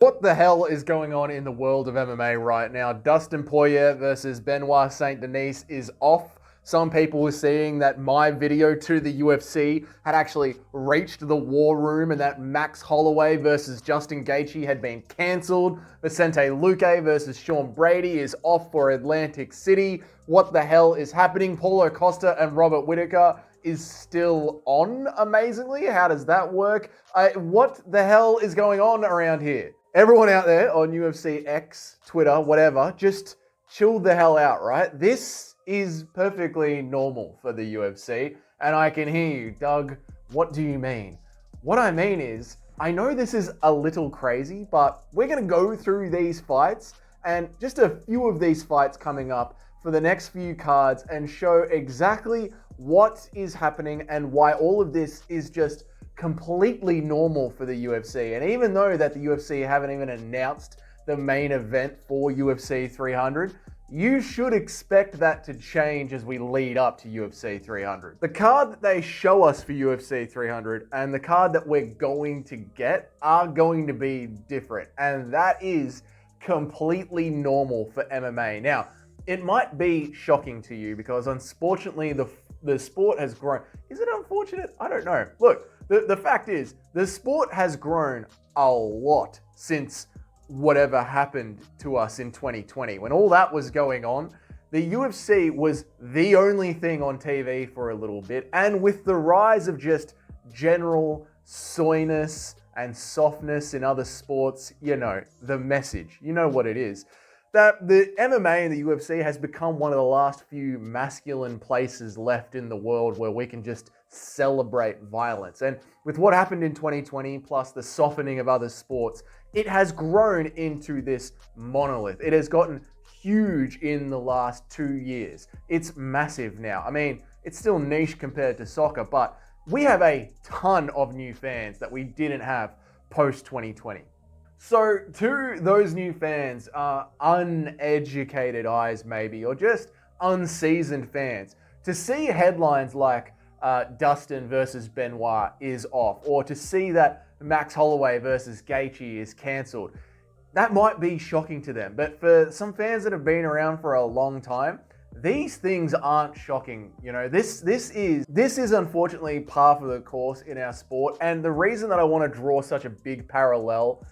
What the hell is going on in the world of MMA right now? Dustin Poirier versus Benoit Saint-Denis is off. Some people were seeing that my video to the UFC had actually reached the war room and that Max Holloway versus Justin Gaethje had been cancelled. Vicente Luque versus Sean Brady is off for Atlantic City. What the hell is happening? Paulo Costa and Robert Whittaker is still on, amazingly. How does that work? What the hell is going on around here? Everyone out there on UFC X, Twitter, whatever, just chill the hell out, right? This is perfectly normal for the UFC. And I can hear you, Doug, what do you mean? What I mean is, I know this is a little crazy, but we're going to go through these fights and just a few of these fights coming up for the next few cards and show exactly what is happening and why all of this is just completely normal for the UFC. And even though that the UFC haven't even announced the main event for UFC 300, you should expect that to change as we lead up to UFC 300. The card that they show us for UFC 300 and the card that we're going to get are going to be different. And that is completely normal for MMA. Now, it might be shocking to you because unfortunately the sport has grown. Is it unfortunate? I don't know. Look, the fact is, the sport has grown a lot since whatever happened to us in 2020. When all that was going on, the UFC was the only thing on TV for a little bit. And with the rise of just general soyness and softness in other sports, you know, the message, you know what it is. That the MMA and the UFC has become one of the last few masculine places left in the world where we can just celebrate violence. And with what happened in 2020, plus the softening of other sports, it has grown into this monolith. It has gotten huge in the last 2 years. It's massive now. I mean, it's still niche compared to soccer, but we have a ton of new fans that we didn't have post 2020. So to those new fans, uneducated eyes maybe, or just unseasoned fans, to see headlines like Dustin versus Benoit is off, or to see that Max Holloway versus Gaethje is cancelled, that might be shocking to them. But for some fans that have been around for a long time, these things aren't shocking. You know, this is unfortunately par for the course in our sport. And the reason that I want to draw such a big parallel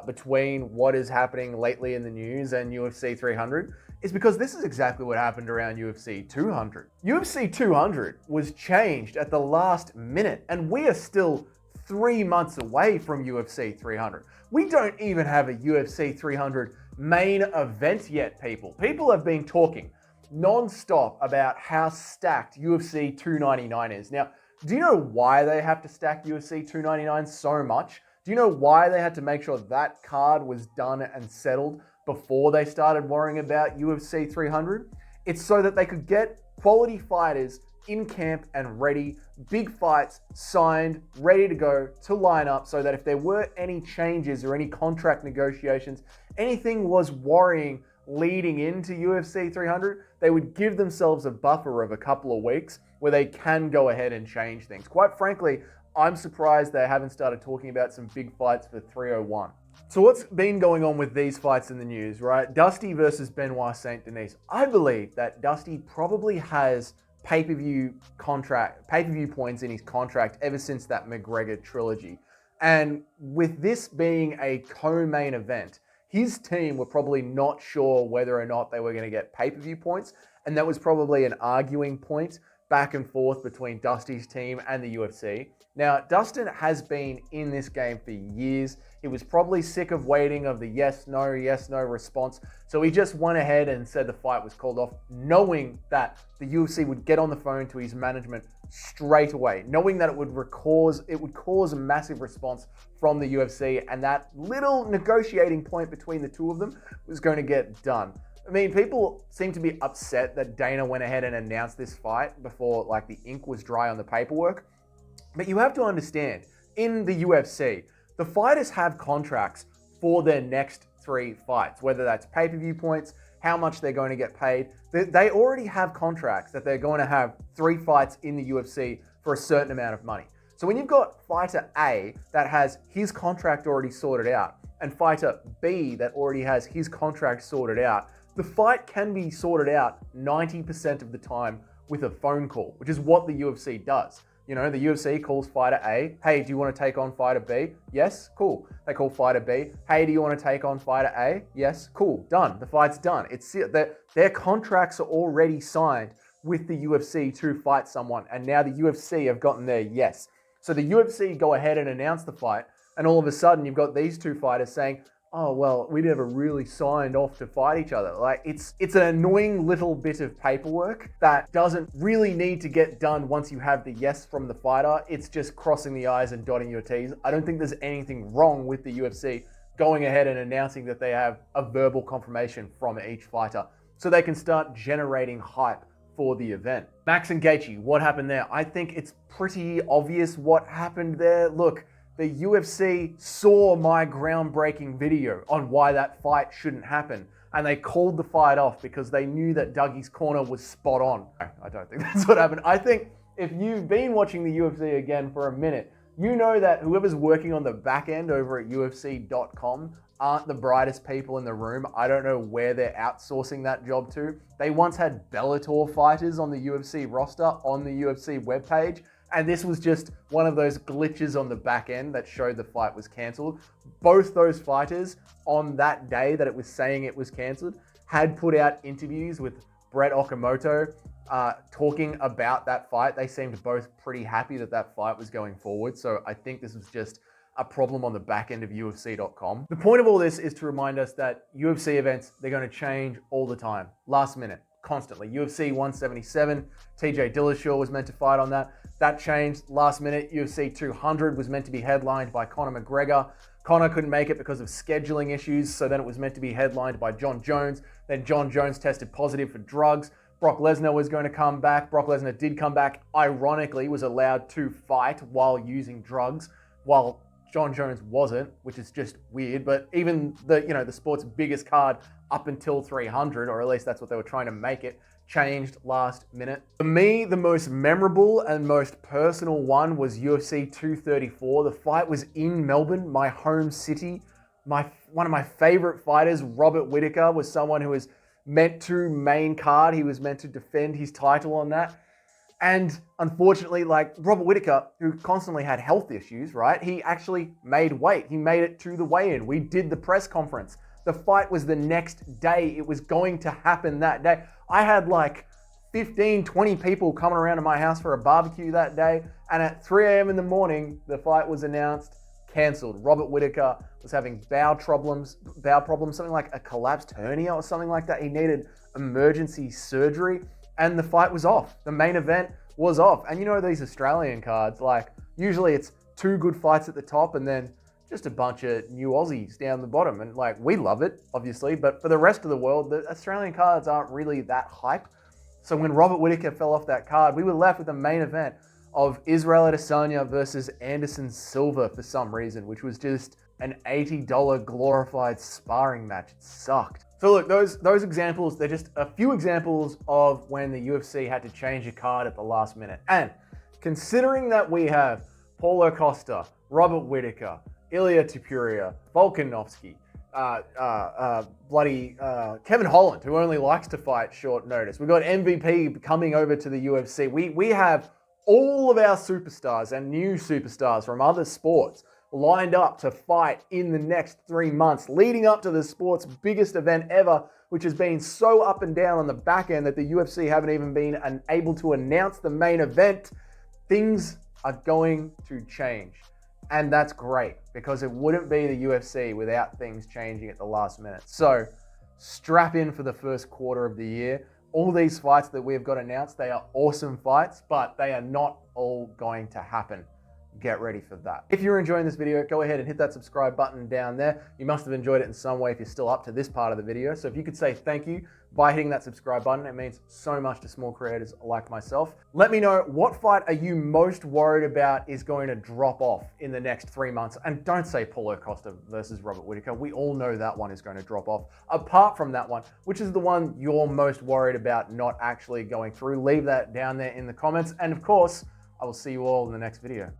between what is happening lately in the news and UFC 300 is because this is exactly what happened around UFC 200. UFC 200 was changed at the last minute, and we are still 3 months away from UFC 300. We don't even have a UFC 300 main event yet, people. People have been talking non-stop about how stacked UFC 299 is. Now, do you know why they have to stack UFC 299 so much? Do you know why they had to make sure that card was done and settled before they started worrying about UFC 300? It's so that they could get quality fighters in camp and ready, big fights signed, ready to go, to line up, so that if there were any changes or any contract negotiations, anything was worrying leading into UFC 300, they would give themselves a buffer of a couple of weeks where they can go ahead and change things. Quite frankly, I'm surprised they haven't started talking about some big fights for 301. So what's been going on with these fights in the news, right? Dusty versus Benoit Saint-Denis. I believe that Dusty probably has pay-per-view points in his contract ever since that McGregor trilogy. And with this being a co-main event, his team were probably not sure whether or not they were going to get pay-per-view points. And that was probably an arguing point back and forth between Dusty's team and the UFC. Now, Dustin has been in this game for years. He was probably sick of waiting of the yes, no response. So he just went ahead and said the fight was called off, knowing that the UFC would get on the phone to his management straight away, knowing that it would cause a massive response from the UFC, and that little negotiating point between the two of them was going to get done. I mean, people seem to be upset that Dana went ahead and announced this fight before like the ink was dry on the paperwork. But you have to understand, in the UFC, the fighters have contracts for their next 3 fights, whether that's pay-per-view points, how much they're going to get paid. They already have contracts that they're going to have 3 fights in the UFC for a certain amount of money. So when you've got fighter A that has his contract already sorted out, and fighter B that already has his contract sorted out, the fight can be sorted out 90% of the time with a phone call, which is what the UFC does. You know, the UFC calls fighter A, hey, do you want to take on fighter B? Yes, cool. They call fighter B, hey, do you want to take on fighter A? Yes, cool, done. The fight's done. Their contracts are already signed with the UFC to fight someone, and now the UFC have gotten their yes. So the UFC go ahead and announce the fight, and all of a sudden you've got these two fighters saying, oh, well, we never really signed off to fight each other. Like, it's an annoying little bit of paperwork that doesn't really need to get done once you have the yes from the fighter. It's just crossing the I's and dotting your T's. I don't think there's anything wrong with the UFC going ahead and announcing that they have a verbal confirmation from each fighter so they can start generating hype for the event. Max and Gaethje, what happened there? I think it's pretty obvious what happened there. Look, the UFC saw my groundbreaking video on why that fight shouldn't happen, and they called the fight off because they knew that Dougie's corner was spot on. I don't think that's what happened. I think if you've been watching the UFC again for a minute, you know that whoever's working on the back end over at UFC.com aren't the brightest people in the room. I don't know where they're outsourcing that job to. They once had Bellator fighters on the UFC roster on the UFC webpage, and this was just one of those glitches on the back end that showed the fight was cancelled. Both those fighters on that day that it was saying it was cancelled had put out interviews with Brett Okamoto talking about that fight. They seemed both pretty happy that that fight was going forward. So I think this was just a problem on the back end of UFC.com. The point of all this is to remind us that UFC events, they're going to change all the time, last minute, constantly. UFC 177, TJ Dillashaw was meant to fight on that. That changed last minute. UFC 200 was meant to be headlined by Conor McGregor. Conor couldn't make it because of scheduling issues, so then it was meant to be headlined by John Jones. Then John Jones tested positive for drugs. Brock Lesnar was going to come back. Brock Lesnar did come back, ironically, was allowed to fight while using drugs, while John Jones wasn't, which is just weird. But even the sport's biggest card up until 300, or at least that's what they were trying to make it, changed last minute. For me, the most memorable and most personal one was UFC 234. The fight was in Melbourne, my home city. One of my favorite fighters, Robert Whittaker, was someone who was meant to main card. He was meant to defend his title on that. And unfortunately, like Robert Whittaker, who constantly had health issues, right? He actually made weight. He made it to the weigh-in. We did the press conference. The fight was the next day. It was going to happen that day. I had like 15, 20 people coming around to my house for a barbecue that day. And at 3 a.m. in the morning, the fight was announced, canceled. Robert Whittaker was having bowel problems, something like a collapsed hernia or something like that. He needed emergency surgery. And the fight was off. The main event was off. And you know these Australian cards, like usually it's 2 good fights at the top and then just a bunch of new Aussies down the bottom. And like, we love it, obviously, but for the rest of the world, the Australian cards aren't really that hype. So when Robert Whittaker fell off that card, we were left with the main event of Israel Adesanya versus Anderson Silva for some reason, which was just an $80 glorified sparring match. It sucked. So look, those examples, they're just a few examples of when the UFC had to change a card at the last minute. And considering that we have Paulo Costa, Robert Whittaker, Ilya Topuria, Volkanovski, Kevin Holland, who only likes to fight short notice. We've got MVP coming over to the UFC. We have all of our superstars and new superstars from other sports lined up to fight in the next 3 months, leading up to the sport's biggest event ever, which has been so up and down on the back end that the UFC haven't even been able to announce the main event. Things are going to change. And that's great, because it wouldn't be the UFC without things changing at the last minute. So strap in for the first quarter of the year. All these fights that we've got announced, they are awesome fights, but they are not all going to happen. Get ready for that. If you're enjoying this video, go ahead and hit that subscribe button down there. You must have enjoyed it in some way if you're still up to this part of the video. So if you could say thank you by hitting that subscribe button, it means so much to small creators like myself. Let me know, what fight are you most worried about is going to drop off in the next 3 months? And don't say Paulo Costa versus Robert Whittaker. We all know that one is going to drop off. Apart from that one, which is the one you're most worried about not actually going through? Leave that down there in the comments. And of course, I will see you all in the next video.